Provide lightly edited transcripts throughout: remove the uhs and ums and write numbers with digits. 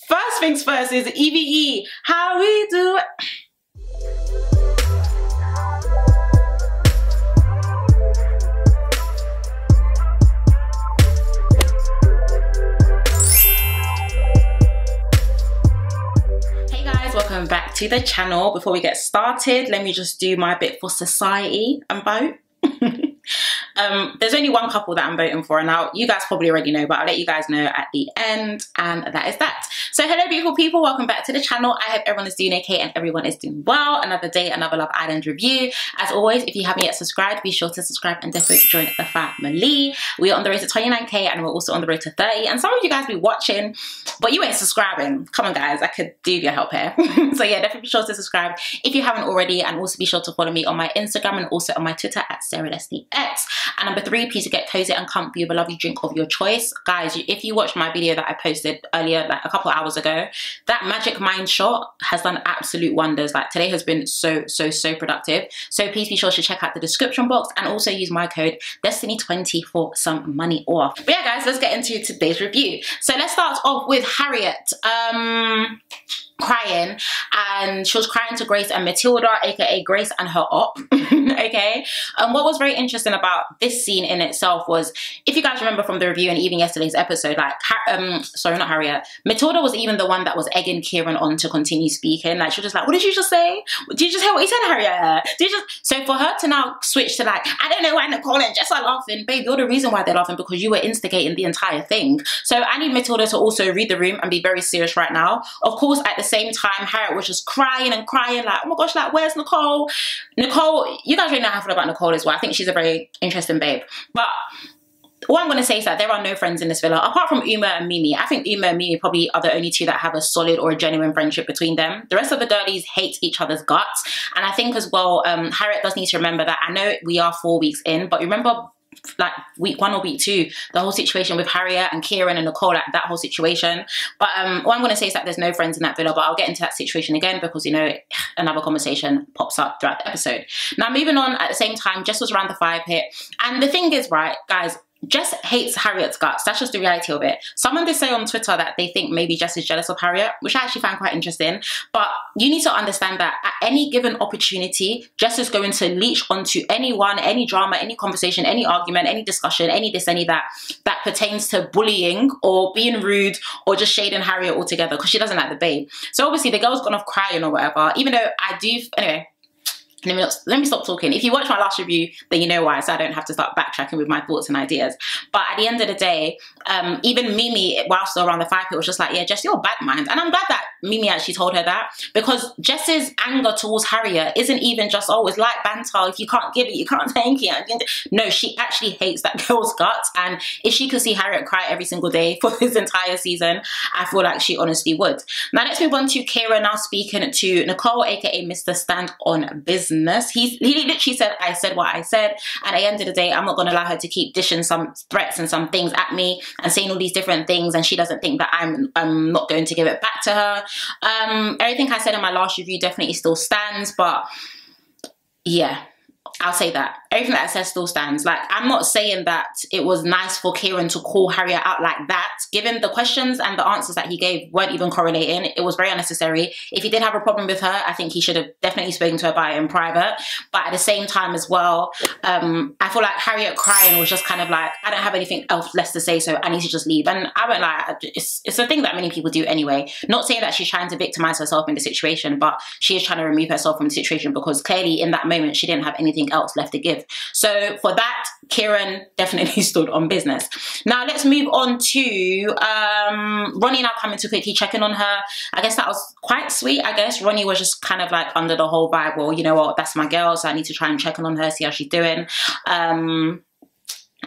First things first is EVE. How we do it. Hey guys, welcome back to the channel. Before we get started, let me just do my bit for society and vote. There's only one couple that I'm voting for, and now you guys probably already know, but I'll let you guys know at the end, and that is that. So hello beautiful people, welcome back to the channel. I hope everyone is doing okay and everyone is doing well. Another day, another Love Island review. As always, if you haven't yet subscribed, be sure to subscribe and definitely join the family. We are on the road to 29k and we're also on the road to 30, and some of you guys be watching but you ain't subscribing. Come on guys, I could do your help here. So yeah, definitely be sure to subscribe if you haven't already, and also be sure to follow me on my Instagram and also on my Twitter at Ciaran. And number 3, please get cozy and comfy with a lovely drink of your choice. Guys, if you watched my video that I posted earlier, like a couple of hours ago, that magic mind shot has done absolute wonders. Like today has been so productive. So please be sure to check out the description box and also use my code Destiny20 for some money off. But yeah guys, let's get into today's review. So let's start off with Harriet crying, and she was crying to Grace and Matilda, aka Grace and her op. Okay, what was very interesting about this scene in itself was, if you guys remember from the review and even yesterday's episode, like sorry, not Harriet, Matilda was even the one that was egging Ciaran on to continue speaking. Like she was just like, what did you just say? Did you just hear what he said, Harriet? Did you just... So for her to now switch to like, I don't know why Nicole and Jess are laughing. Babe, you're the reason why they're laughing, because you were instigating the entire thing. So I need Matilda to also read the room and be very serious right now. Of course, at the same time, Harriet was just crying and crying like, oh my gosh, like where's Nicole? Nicole, you guys really know how I feel about Nicole as well. I think she's a very interesting babe. But all I'm going to say is that there are no friends in this villa apart from Uma and Mimi. I think Uma and Mimi probably are the only two that have a solid or a genuine friendship between them. The rest of the girlies hate each other's guts. And I think as well, Harriet does need to remember that, I know we are 4 weeks in, but remember like week 1 or week 2, the whole situation with Harriet and Ciaran and Nicole, like that whole situation. But all I'm going to say is that there's no friends in that villa, but I'll get into that situation again because, you know, another conversation pops up throughout the episode. Now moving on, at the same time, Jess was around the fire pit, and the thing is, right guys, Jess hates Harriet's guts. That's just the reality of it. Someone did say on Twitter that they think maybe Jess is jealous of Harriet, which I actually find quite interesting. But you need to understand that at any given opportunity, Jess is going to leech onto anyone, any drama, any conversation, any argument, any discussion, any this, any that, that pertains to bullying or being rude or just shading Harriet altogether, because she doesn't like the babe. So obviously the girl's gone off crying or whatever, even though I do, anyway. Let me stop talking. If you watch my last review, then you know why, so I don't have to start backtracking with my thoughts and ideas. But at the end of the day, even Mimi, while still around the fire pit, was just like, yeah, Jess, you're a bad mind. And I'm glad that Mimi actually told her that, because Jess's anger towards Harriet isn't even just, oh, it's like banter. If you can't give it, you can't take it. No, she actually hates that girl's guts. And if she could see Harriet cry every single day for this entire season, I feel like she honestly would. Now let's move on to Ciaran now speaking to Nicole, aka Mr. Stand on Business. He literally said, I said what I said, and at the end of the day, I'm not going to allow her to keep dishing some threats and some things at me and saying all these different things, and she doesn't think that I'm not going to give it back to her. Everything I said in my last review definitely still stands, but yeah, I'll say that. Everything that I said still stands. Like, I'm not saying that it was nice for Ciaran to call Harriet out like that. Given the questions and the answers that he gave weren't even correlating. It was very unnecessary. If he did have a problem with her, I think he should have definitely spoken to her about it in private. But at the same time as well, I feel like Harriet crying was just kind of like, I don't have anything else less to say, so I need to just leave. And I won't lie, it's a thing that many people do anyway. Not saying that she's trying to victimize herself in the situation, but she is trying to remove herself from the situation, because clearly in that moment she didn't have anything else left to give. So for that, Ciaran definitely stood on business. Now let's move on to Ronnie now coming to quickly checking on her. I guess that was quite sweet. I guess Ronnie was just kind of like under the whole vibe, well, you know what, that's my girl, so I need to try and check on her, see how she's doing.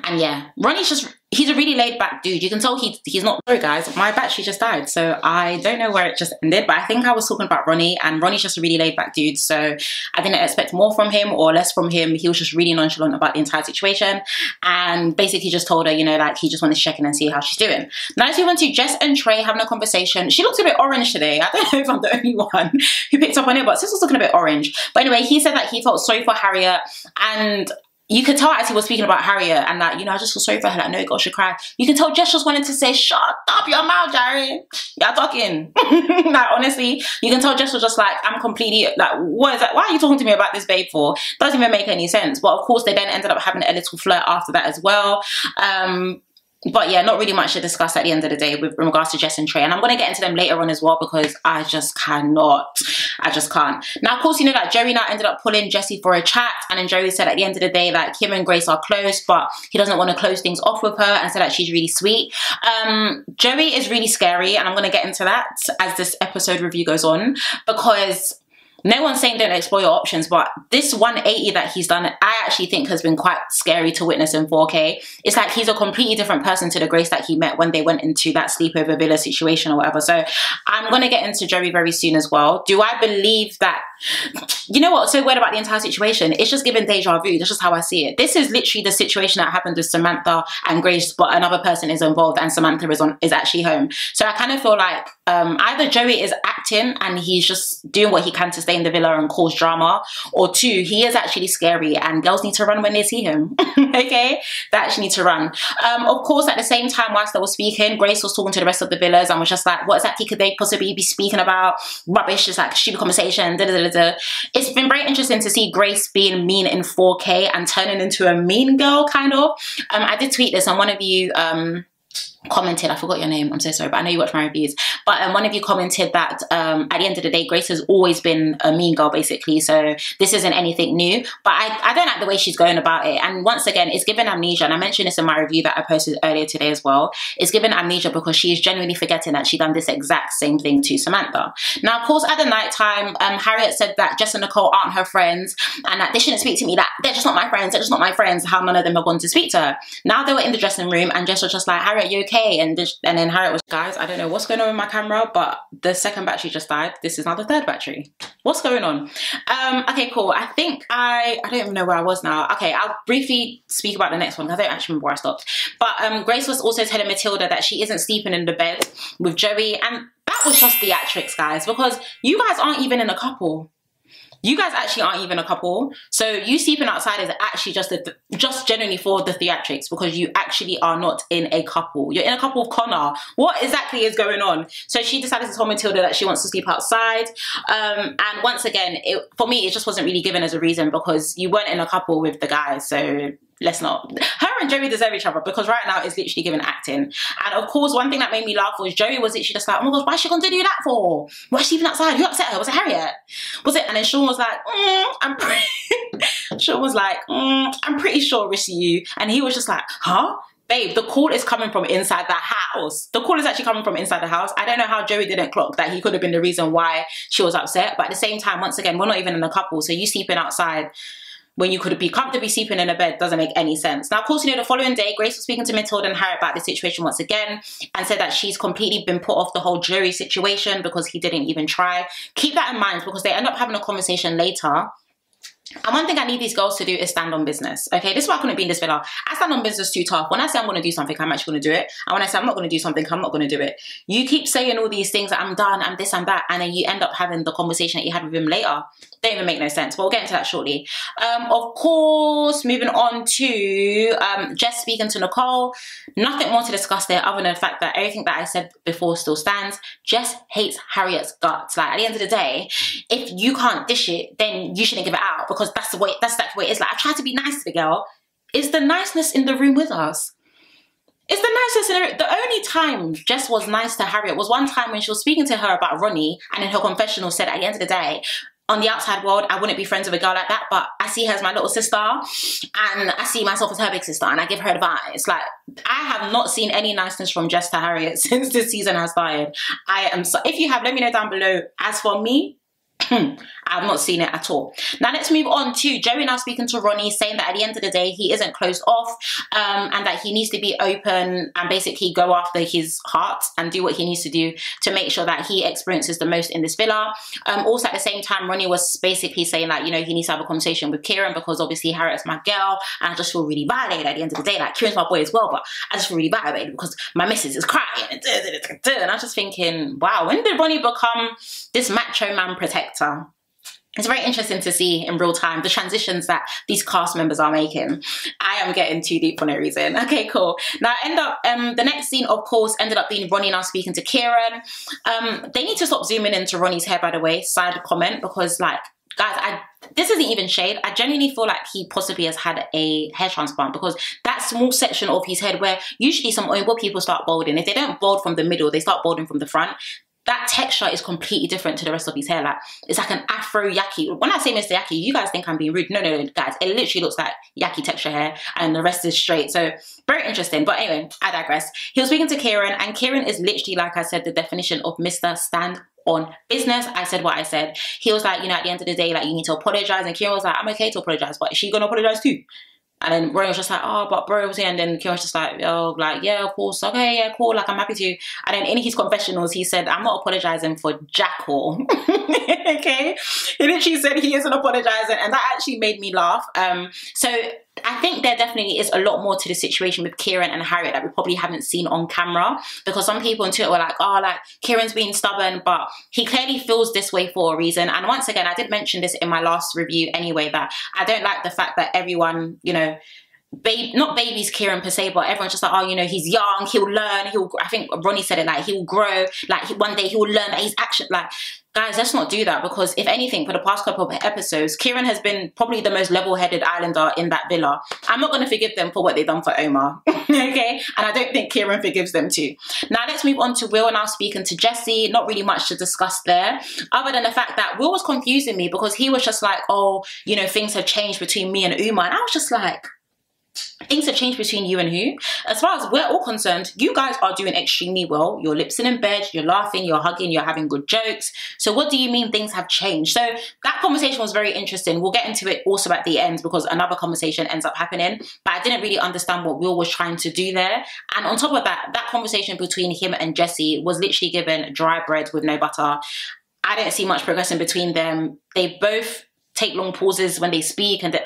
And yeah, Ronnie's just, he's a really laid back dude. You can tell he's not, sorry guys, my battery just died, so I don't know where it just ended, but I think I was talking about Ronnie, and Ronnie's just a really laid back dude, so I didn't expect more from him or less from him. He was just really nonchalant about the entire situation, and basically just told her, you know, like he just wanted to check in and see how she's doing. Now let's move on to Jess and Trey having a conversation. She looks a bit orange today. I don't know if I'm the only one who picked up on it, but sis was looking a bit orange. But anyway, he said that he felt sorry for Harriet, and you could tell as he was speaking about Harriet and that, you know, I just feel sorry for her, like, no girl should cry. You can tell Jess just wanted to say, shut up your mouth, Ciaran. You're talking. Like, honestly, you can tell Jess was just like, I'm completely, like, what is that? Why are you talking to me about this, babe, for? Doesn't even make any sense. But of course, they then ended up having a little flirt after that as well. But yeah, not really much to discuss at the end of the day with in regards to Jess and Trey. And I'm going to get into them later on as well because I just cannot. I just can't. Now, of course, you know that Joey now ended up pulling Jessy for a chat. And then Joey said at the end of the day that him and Grace are close, but he doesn't want to close things off with her and said that she's really sweet. Joey is really scary. And I'm going to get into that as this episode review goes on because no one's saying don't explore your options, but this 180 that he's done, I actually think has been quite scary to witness in 4K. It's like he's a completely different person to the Grace that he met when they went into that sleepover villa situation or whatever. So I'm going to get into Joey very soon as well. Do I believe that? You know what's so weird about the entire situation? It's just giving deja vu. That's just how I see it. This is literally the situation that happened with Samantha and Grace, but another person is involved and Samantha is actually home. So I kind of feel like either Joey is acting and he's just doing what he can to stay in the villa and cause drama, or two, he is actually scary and girls need to run when they see him. Okay, they actually need to run. Of course, at the same time, whilst they were speaking, Grace was talking to the rest of the villas and was just like, what exactly could they possibly be speaking about? Rubbish, just like stupid conversation. It's been very interesting to see Grace being mean in 4K and turning into a mean girl, kind of. I did tweet this and one of you commented, I forgot your name, I'm so sorry, but I know you watch my reviews, but one of you commented that at the end of the day, Grace has always been a mean girl, basically, so this isn't anything new, but I don't like the way she's going about it. And once again, it's given amnesia, and I mentioned this in my review that I posted earlier today as well. It's given amnesia because she is genuinely forgetting that she done this exact same thing to Samantha. Now, of course, at the night time, Harriet said that Jess and Nicole aren't her friends and that they shouldn't speak to me, that they're just not my friends, they're just not my friends, how none of them have gone to speak to her. Now they were in the dressing room and Jess was just like, Harriet, you okay? And then Harriet was, guys, I don't know what's going on with my camera, but the second battery just died. This is now the third battery. What's going on? Okay, cool. I think I don't even know where I was now. Okay, I'll briefly speak about the next one because I don't actually remember where I stopped. But Grace was also telling Matilda that she isn't sleeping in the bed with Joey, and that was just theatrics, guys, because you guys aren't even in a couple. You guys actually aren't even a couple. So you sleeping outside is actually just genuinely for the theatrics because you actually are not in a couple. You're in a couple with Connor. What exactly is going on? So she decided to tell Matilda that she wants to sleep outside. And once again, for me, it just wasn't really given as a reason because you weren't in a couple with the guys. So let's not. Her and Joey deserve each other because right now it's literally giving acting. And of course, one thing that made me laugh was Joey was literally just like, oh my gosh, why is she going to do that for? Why is she even outside? Who upset her? Was it Harriet? Was it? And then Sean was like, Sean was like, I'm pretty sure it's you. And he was just like, huh? Babe, the call is coming from inside the house. The call is actually coming from inside the house. I don't know how Joey didn't clock that he could have been the reason why she was upset. But at the same time, once again, we're not even in a couple. So you sleeping outside when you could be comfortably sleeping in a bed doesn't make any sense. Now, of course, you know, the following day, Grace was speaking to Matilda and Harriet about this situation once again and said that she's completely been put off the whole Joey situation because he didn't even try. Keep that in mind because they end up having a conversation later. And one thing I need these girls to do is stand on business, okay? This is why I couldn't be in this villa. I stand on business too tough. When I say I'm going to do something, I'm actually going to do it. And when I say I'm not going to do something, I'm not going to do it. You keep saying all these things that I'm done, I'm this, I'm that, and then you end up having the conversation that you had with him later. Don't even make no sense, but we'll get into that shortly. Of course, moving on to Jess speaking to Nicole. Nothing more to discuss there other than the fact that everything that I said before still stands. Jess hates Harriet's guts. Like, at the end of the day, if you can't dish it, then you shouldn't give it out because that's the way it is. Like, I tried to be nice to the girl. Is the niceness in the room with us? Is the niceness in the room? The only time Jess was nice to Harriet was one time when she was speaking to her about Ronnie and in her confessional said at the end of the day, on the outside world, I wouldn't be friends with a girl like that, but I see her as my little sister and I see myself as her big sister and I give her advice. Like, I have not seen any niceness from Jess to Harriet since this season has started. If you have, let me know down below. As for me, I've not seen it at all. Now let's move on to Joey now speaking to Ronnie, saying that at the end of the day he isn't closed off and that he needs to be open and basically go after his heart and do what he needs to do to make sure that he experiences the most in this villa. Also at the same time, Ronnie was basically saying that, you know, he needs to have a conversation with Ciaran because obviously Harriet's my girl and I just feel really violated at the end of the day. Like, Ciaran's my boy as well, but I just feel really violated because my missus is crying and I was just thinking, wow, when did Ronnie become this macho man protector? it's very interesting to see in real time the transitions that these cast members are making. I am getting too deep for no reason. Okay, cool. Now, the next scene, of course, ended up being Ronnie now speaking to Ciaran. They need to stop zooming into Ronnie's hair, by the way, side comment, because, like, guys, this isn't even shade. I genuinely feel like he possibly has had a hair transplant, because that small section of his head where usually some Oimbo people start balding, if they don't bald from the middle, they start balding from the front. That texture is completely different to the rest of his hair. Like, it's like an afro yaki. When I say Mr. Yaki, you guys think I'm being rude. No, guys, it literally looks like yaki texture hair, and the rest is straight. So very interesting. But anyway, I digress. He was speaking to Ciaran, and Ciaran is literally, like I said, the definition of Mr. Stand on business. I said what I said. He was like, you know, at the end of the day, like, you need to apologize. And Ciaran was like, I'm okay to apologize, but is she gonna apologize too? And then Ronnie was just like, oh, but bro was here. And then Ciaran was just like, oh, like, yeah, of course. Okay, yeah, cool. Like, I'm happy to. And then in his confessionals, he said, I'm not apologizing for jack all. Okay? He literally said he isn't apologizing. And that actually made me laugh. So I think there definitely is a lot more to the situation with Ciaran and Harriet that we probably haven't seen on camera, because some people on Twitter were like, oh, like, Ciaran's being stubborn, but he clearly feels this way for a reason. And once again, I did mention this in my last review anyway, that I don't like the fact that everyone, you know, not babies Ciaran per se, but everyone's just like, oh, you know, he's young, he'll learn, I think Ronnie said it, like, he'll grow, like, one day he'll learn that he's actually, like, guys, let's not do that, because if anything, for the past couple of episodes, Ciaran has been probably the most level-headed islander in that villa. I'm not going to forgive them for what they've done for Omar, okay? And I don't think Ciaran forgives them too. Now, let's move on to Will now speaking to Jessy. Not really much to discuss there, other than the fact that Will was confusing me, because he was just like, oh, you know, things have changed between me and Umar. And I was just like, things have changed between you and who? As far as we're all concerned, you guys are doing extremely well. You're lip-syncing in bed, you're laughing, you're hugging, you're having good jokes. So what do you mean things have changed? So that conversation was very interesting. We'll get into it also at the end, because another conversation ends up happening. But I didn't really understand what Will was trying to do there. And on top of that, that conversation between him and Jessy was literally given dry bread with no butter. I didn't see much progression between them. They both take long pauses when they speak, and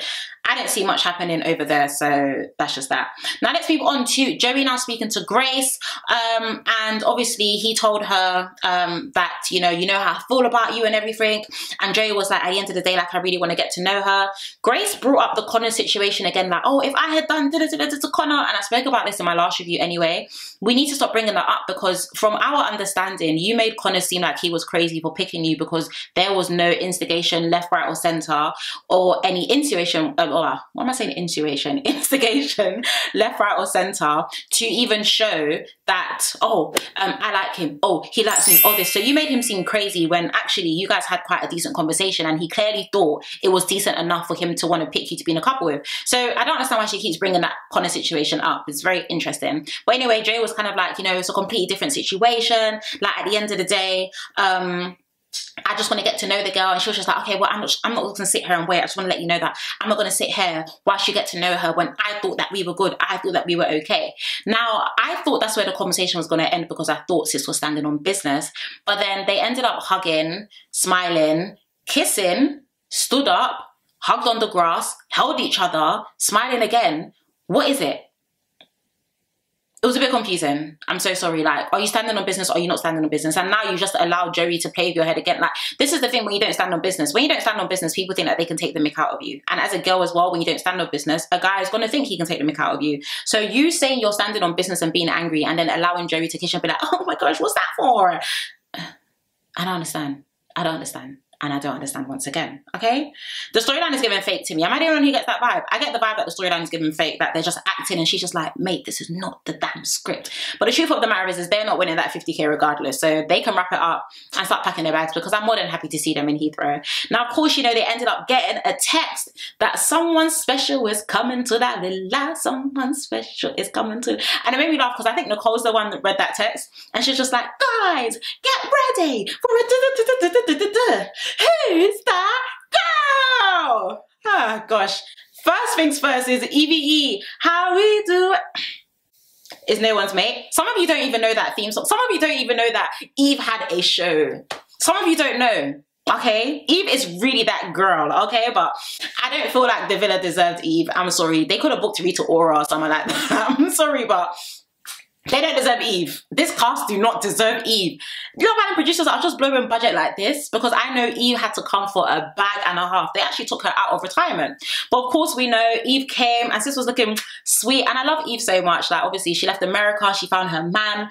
I didn't see much happening over there, so that's just that. Now let's move on to Joey now speaking to Grace, and obviously he told her that, you know how I feel about you and everything, and Joey was like, at the end of the day, like, I really want to get to know her. Grace brought up the Connor situation again, like, oh, if I had done to Connor, and I spoke about this in my last review anyway, we need to stop bringing that up, because from our understanding, you made Connor seem like he was crazy for picking you because there was no instigation left, right, or center, or any intuition, what am I saying, intuition, instigation, left, right, or center, to even show that, oh, I like him, oh, he likes me, all this. So you made him seem crazy when actually you guys had quite a decent conversation, and he clearly thought it was decent enough for him to want to pick you to be in a couple with. So I don't understand why she keeps bringing that Connor situation up. It's very interesting. But anyway, Joe was kind of like, you know, it's a completely different situation. Like, at the end of the day, I just want to get to know the girl. And she was just like, okay, well, I'm not going to sit here and wait. I just want to let you know that I'm not going to sit here whilst you get to know her, when I thought that we were good. I thought that we were okay. Now, I thought that's where the conversation was going to end, because I thought sis was standing on business. But then they ended up hugging, smiling, kissing, stood up, hugged on the grass, held each other, smiling again. What is it? It was a bit confusing. I'm so sorry. Like, are you standing on business or are you not standing on business? And now you just allow Joey to play with your head again. Like, this is the thing when you don't stand on business. When you don't stand on business, people think that they can take the mick out of you. And as a girl as well, when you don't stand on business, a guy is going to think he can take the mick out of you. So you saying you're standing on business and being angry, and then allowing Joey to kiss you and be like, oh my gosh, what's that for? I don't understand. I don't understand. And I don't understand once again, okay? The storyline is giving fake to me. Am I the only one who gets that vibe? I get the vibe that the storyline is giving fake, that they're just acting, and she's just like, mate, this is not the damn script. But the truth of the matter is they're not winning that 50k regardless, so they can wrap it up and start packing their bags, because I'm more than happy to see them in Heathrow. Now, of course, you know, they ended up getting a text that someone special is coming to that villa, someone special is coming to, and it made me laugh, because I think Nicole's the one that read that text, and she's just like, guys, get ready for a who's that girl? Ah, gosh. First things first is EVE. How we do it is no one's mate. Some of you don't even know that theme song. Some of you don't even know that Eve had a show. Some of you don't know. Okay, Eve is really that girl, okay? But I don't feel like the villa deserved Eve. I'm sorry. They could have booked Rita Ora or someone like that. I'm sorry, but They don't deserve Eve. This cast do not deserve Eve. You know, the producers are just blowing budget like this because I know Eve had to come for a bag and a half. They actually took her out of retirement. But of course, we know Eve came and sis was looking sweet. And I love Eve so much. Like, obviously, she left America. She found her man.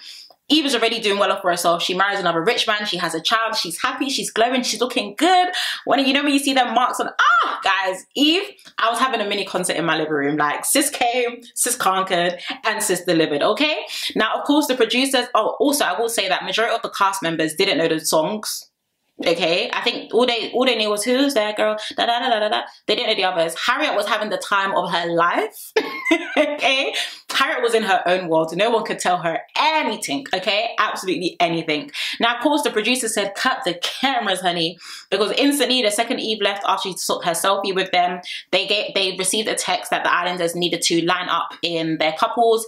Eve is already doing well for herself. She marries another rich man. She has a child. She's happy. She's glowing. She's looking good. When you see them marks on, guys, Eve, I was having a mini concert in my living room. Like, sis came, sis conquered, and sis delivered, okay? Now, of course, the producers, also, I will say that majority of the cast members didn't know the songs. Okay, I think all they knew was who's that girl, da da da da da. They didn't know the others. Harriet was having the time of her life. Okay, Harriet was in her own world. No one could tell her anything. Okay, absolutely anything. Now, of course, the producer said, "Cut the cameras, honey," because instantly, the second Eve left after she took her selfie with them, they received a text that the islanders needed to line up in their couples,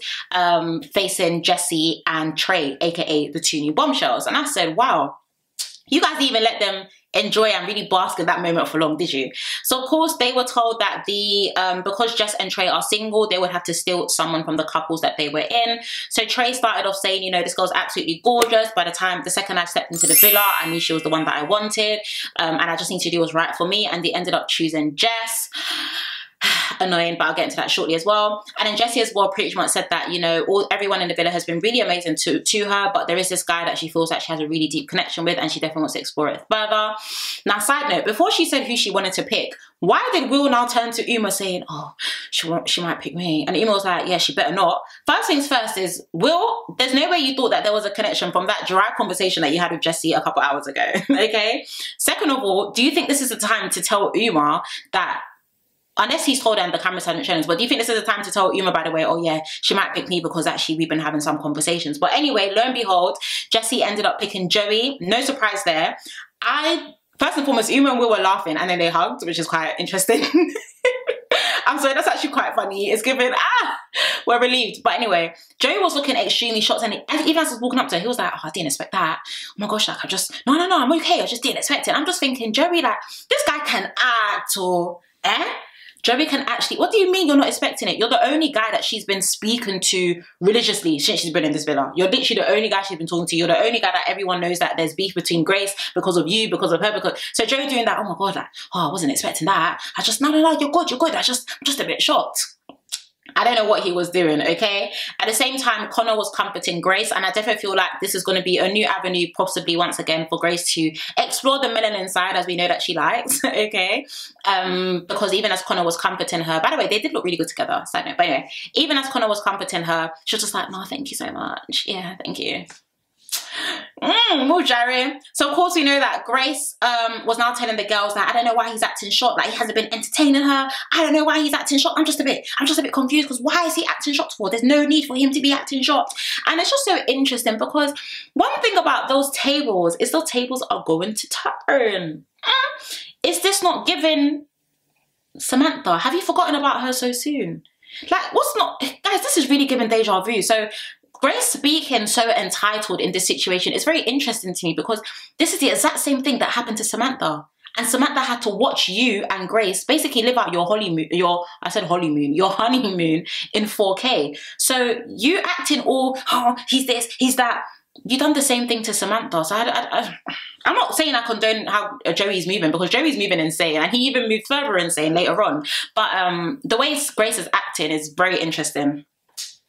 facing Jessy and Trey, aka the two new bombshells. And I said, wow. You guys didn't even let them enjoy and really bask in that moment for long, did you? So, of course, they were told that because Jess and Trey are single, they would have to steal someone from the couples that they were in. So Trey started off saying, you know, this girl's absolutely gorgeous. By the second I stepped into the villa, I knew she was the one that I wanted. And I just need to do what's right for me. And they ended up choosing Jess. Annoying, but I'll get into that shortly as well. And then Jessy as well pretty much said that, you know, everyone in the villa has been really amazing to her, but there is this guy that she feels that she has a really deep connection with and she definitely wants to explore it further. Now, side note, before she said who she wanted to pick, why did Will now turn to Uma saying, oh, she might pick me? And Uma was like, yeah, she better not. First things first is, Will, there's no way you thought that there was a connection from that dry conversation that you had with Jessy a couple hours ago, okay? Second of all, do you think this is the time to tell Uma that, unless he's told her and the cameras hadn't shown us, but do you think this is the time to tell Uma, by the way, oh yeah, she might pick me because actually we've been having some conversations. But anyway, lo and behold, Jessy ended up picking Joey. No surprise there. First and foremost, Uma and Will were laughing and then they hugged, which is quite interesting. I'm sorry, that's actually quite funny. It's given, we're relieved. But anyway, Joey was looking extremely shocked and even as I was walking up to her, he was like, oh, I didn't expect that. Oh my gosh, like no, I'm okay. I just didn't expect it. I'm just thinking, Joey, like, this guy can act or, Joey can actually, what do you mean you're not expecting it? You're the only guy that she's been speaking to religiously since she's been in this villa. You're literally the only guy she's been talking to. You're the only guy that everyone knows that there's beef between Grace because of you, because of her, so Joey doing that, oh my God, like, oh, I wasn't expecting that. No, you're good. I'm just a bit shocked. I don't know what he was doing, okay? At the same time, Connor was comforting Grace, and I definitely feel like this is going to be a new avenue, possibly once again, for Grace to explore the melanin side, as we know that she likes, okay? Because even as Connor was comforting her, by the way, they did look really good together, side note, but anyway, even as Connor was comforting her, she was just like, no, thank you so much. Yeah, thank you. More Ciaran. So of course we know that Grace was now telling the girls that I don't know why he's acting shocked, like he hasn't been entertaining her. I don't know why he's acting shocked. I'm just a bit confused because why is he acting shocked for? There's no need for him to be acting shocked. And it's just so interesting because one thing about those tables is those tables are going to turn. Is this not giving Samantha? Have you forgotten about her so soon? Like, guys, this is really giving deja vu. So Grace speaking so entitled in this situation is very interesting to me because this is the exact same thing that happened to Samantha. And Samantha had to watch you and Grace basically live out your honeymoon in 4K. So you acting all, oh, he's this, he's that. You done the same thing to Samantha. So I'm not saying I condone how Joey's moving because Joey's moving insane and he even moved further insane later on. But the way Grace is acting is very interesting,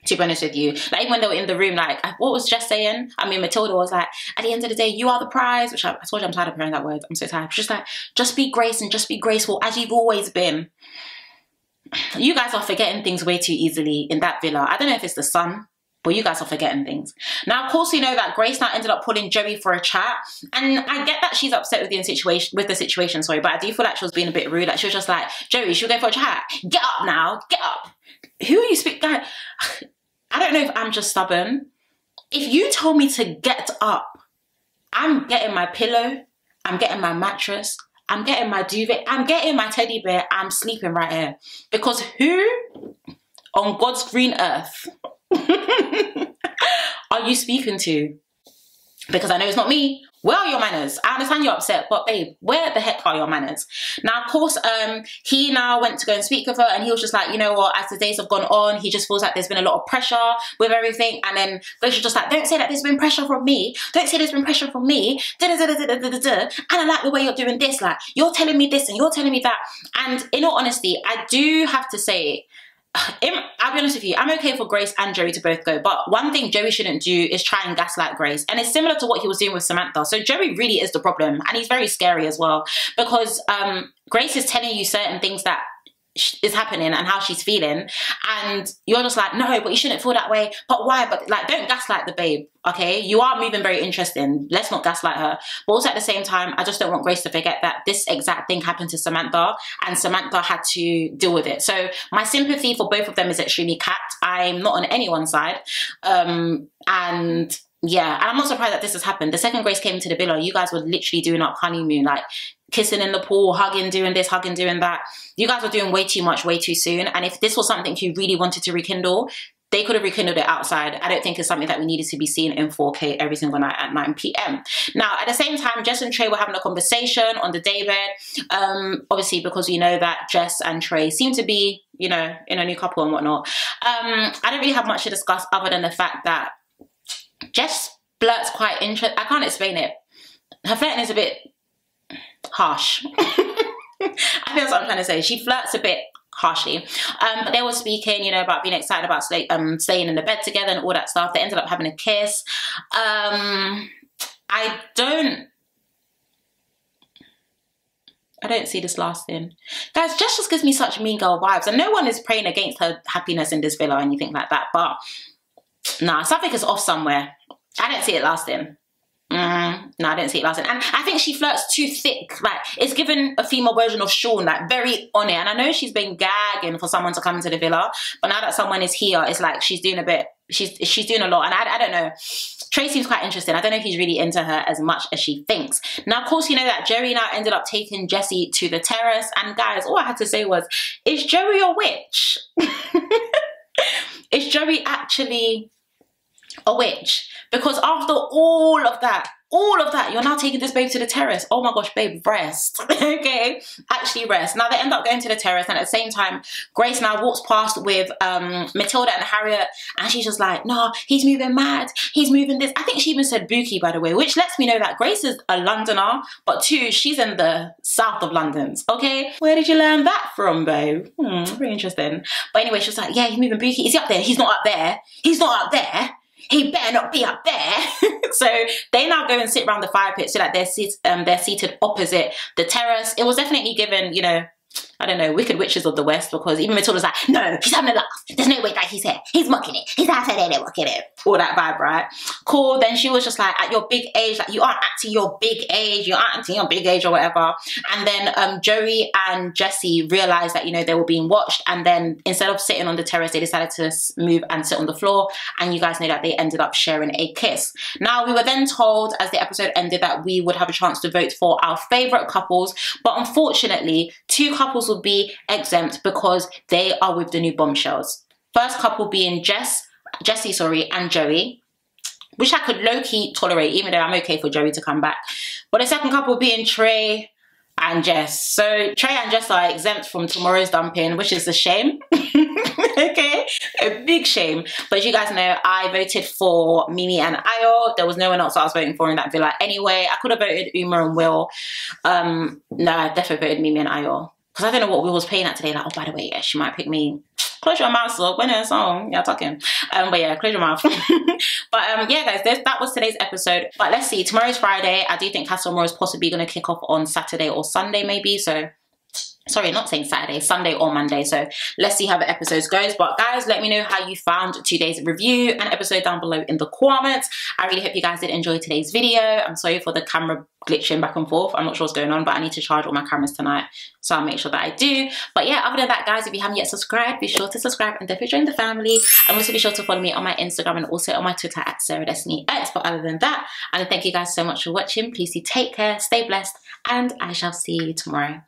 to be honest with you. Like, even when they were in the room, like, what was Jess saying? I mean, Matilda was like, at the end of the day, you are the prize, which I told you I'm tired of hearing that word. I'm so tired. Just like, just be Grace and just be graceful as you've always been. You guys are forgetting things way too easily in that villa. I don't know if it's the sun, but you guys are forgetting things. Now, of course, we know that Grace now ended up pulling Joey for a chat. And I get that she's upset with the situation, sorry, but I do feel like she was being a bit rude. Like, she was just like, Joey, should we go for a chat? Get up now, get up. Who are you speaking? I don't know if I'm just stubborn. If you told me to get up, I'm getting my pillow, I'm getting my mattress, I'm getting my duvet, I'm getting my teddy bear, I'm sleeping right here. Because who on God's green earth are you speaking to? Because I know it's not me. Where are your manners? I understand you're upset, but babe, where the heck are your manners? Now, of course, he now went to go and speak with her, and he was just like, you know what, as the days have gone on, he just feels like there's been a lot of pressure with everything. And then Grace was just like, don't say that there's been pressure from me. Don't say there's been pressure from me. And I like the way you're doing this. Like, you're telling me this and you're telling me that. And in all honesty, I do have to say, I'll be honest with you, I'm okay for Grace and Joey to both go, but one thing Joey shouldn't do is try and gaslight Grace. And it's similar to what he was doing with Samantha. So Joey really is the problem, and he's very scary as well, because Grace is telling you certain things that is happening and how she's feeling, and you're just like, no, but you shouldn't feel that way. But why? But like, don't gaslight the babe, okay? You are moving very interesting. Let's not gaslight her. But also at the same time, I just don't want Grace to forget that this exact thing happened to Samantha, and Samantha had to deal with it. So my sympathy for both of them is extremely capped. I'm not on anyone's side. And yeah, and I'm not surprised that this has happened. The second Grace came to the villa, you guys were literally doing up honeymoon, like kissing in the pool, hugging, doing this, hugging, doing that. You guys were doing way too much, way too soon. And if this was something you really wanted to rekindle, they could have rekindled it outside. I don't think it's something that we needed to be seen in 4K every single night at 9 p.m. Now, at the same time, Jess and Trey were having a conversation on the daybed. Obviously, because we know that Jess and Trey seem to be, you know, in a new couple and whatnot. I don't really have much to discuss other than the fact that Jess flirts quite interesting. I can't explain it. Her flirting is a bit harsh. I think that's what I'm trying to say. She flirts a bit harshly. But they were speaking, you know, about being excited about staying in the bed together and all that stuff. They ended up having a kiss. I don't see this lasting. Guys, Jess just gives me such mean girl vibes. And no one is praying against her happiness in this villa or anything like that. But nah, something is off somewhere. I don't see it lasting. No, I don't see it lasting. And I think she flirts too thick. Like, it's given a female version of Sean, like very on it. And I know she's been gagging for someone to come into the villa, but now that someone is here, it's like she's doing a bit, she's doing a lot. And I don't know. Trey seems quite interesting. I don't know if he's really into her as much as she thinks. Now, of course, you know that Joey now ended up taking Jessy to the terrace. And guys, all I had to say was, is Joey a witch? Is Joey actually a witch? Because after all of that, you're now taking this babe to the terrace. Oh my gosh, babe, rest. Okay, actually rest. Now they end up going to the terrace, and at the same time, Grace now walks past with Matilda and Harriet, and she's just like, no, he's moving mad, he's moving this. I think she even said bookie, by the way, which lets me know that Grace is a Londoner, but two, she's in the south of London, okay? Where did you learn that from, babe? Very interesting. But anyway, she's like, yeah, he's moving bookie. Is he up there? He's not up there. He's not up there. He better not be up there. So they now go and sit around the fire pit so that they're seated opposite the terrace. It was definitely given, you know, I don't know, Wicked Witches of the West, because even Matilda's like, no, he's having a laugh. There's no way that he's here. He's mocking it. He's out there mocking it. All that vibe, right? Cool. Then she was just like, at your big age, like, you aren't acting your big age. You aren't acting your big age or whatever. And then Joey and Jessy realized that, you know, they were being watched. And then instead of sitting on the terrace, they decided to move and sit on the floor. And you guys know that they ended up sharing a kiss. Now, we were then told as the episode ended that we would have a chance to vote for our favorite couples. But unfortunately, two couples will be exempt because they are with the new bombshells. First couple being Jessy, and Joey, which I could low-key tolerate, even though I'm okay for Joey to come back. But the second couple being Trey and Jess. So Trey and Jess are exempt from tomorrow's dumping, which is a shame. Okay, a big shame. But as you guys know, I voted for Mimi and Ayo. There was no one else I was voting for in that villa anyway. I could have voted Uma and Will. No, I definitely voted Mimi and Ayo. Because I don't know what Will was playing at today. Like, oh, by the way, yeah, she might pick me. Close your mouth, so when it's song, yeah, talking. But yeah, close your mouth. But yeah, guys, that was today's episode. But let's see, tomorrow's Friday. I do think Castle Moore is possibly going to kick off on Saturday or Sunday, maybe. So, sorry, not saying Saturday, Sunday or Monday. So let's see how the episodes goes. But guys, let me know how you found today's review and episode down below in the comments. I really hope you guys did enjoy today's video. I'm sorry for the camera glitching back and forth. I'm not sure what's going on, but I need to charge all my cameras tonight, so I'll make sure that I do. But yeah, other than that, guys, if you haven't yet subscribed, be sure to subscribe and definitely join the family. And also be sure to follow me on my Instagram and also on my Twitter at SarahDestinyX. But other than that, and thank you guys so much for watching. Please do take care, stay blessed, and I shall see you tomorrow.